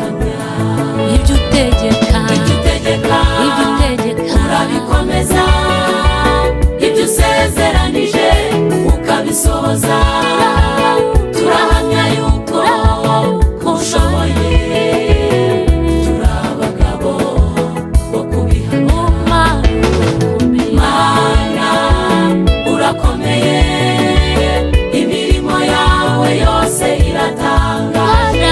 turabihamya ibyo utegeka urabikomeza ibyo usezeranije ukabisohoza turahamya yuko ushoboye turi abagabo bo kubihamya Mana urakomeye imirimo yawe yose iratangaje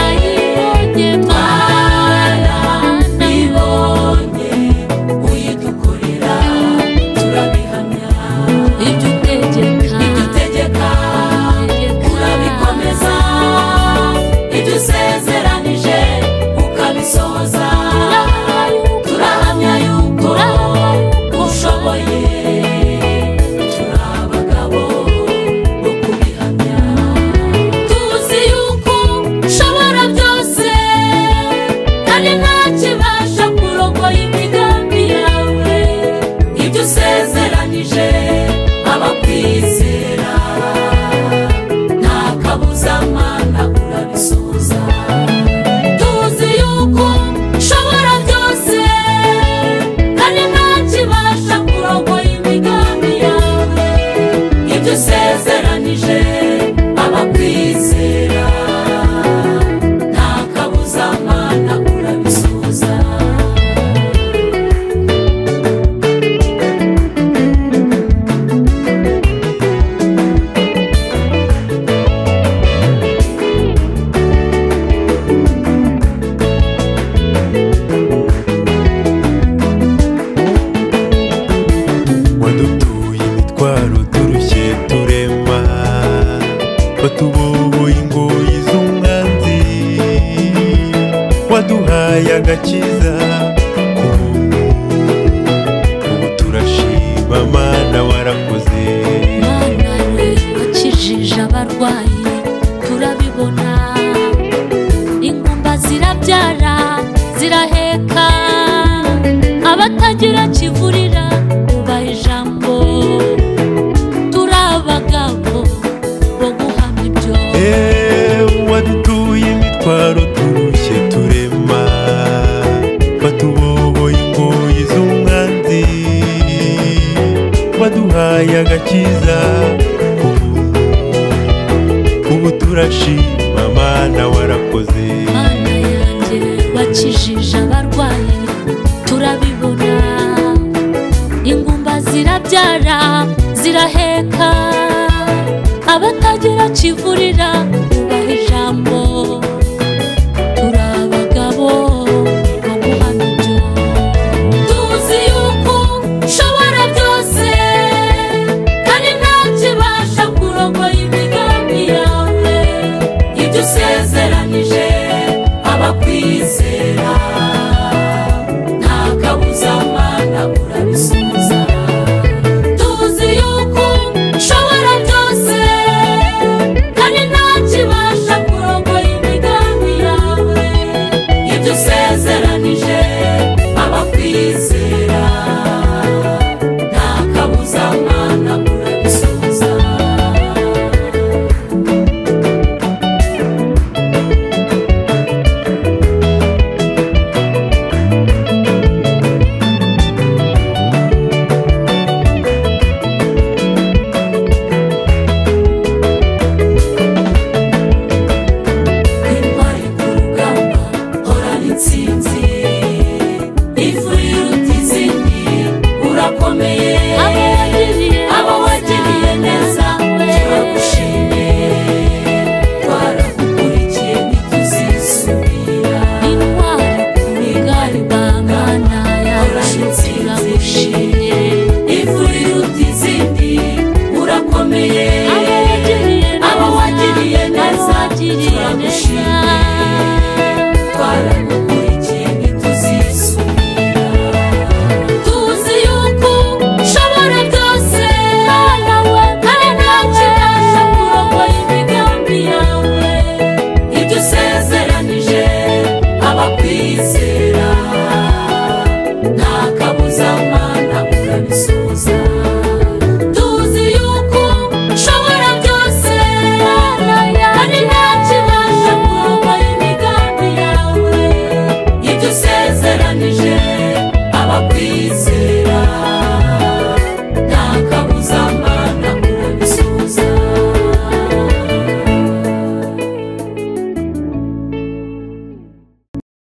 waduhaye agakiza ubu turashima Mana warakoze Mana we wakijije abarwayi turabibona ingumba zirabyara ziraheka abatagira kivurira ubaha ijambo turabagabo bo guhamya ibyo wadutuye imitwaro turushye turema watubohoye ingoyi z'umwanzi waduhaye agakiza ubu turashima Mana warakoze Mana yanjye wakijije abarwayi turabibona ingumba zirabyara ziraheka abatagira kivurira ubaha ijambo turabagabo bo guhamya ibyo tuzi yuko ushobora byose kandi nta kibasha kurogoya imigambi yawe ibyo usezeranije abakwizera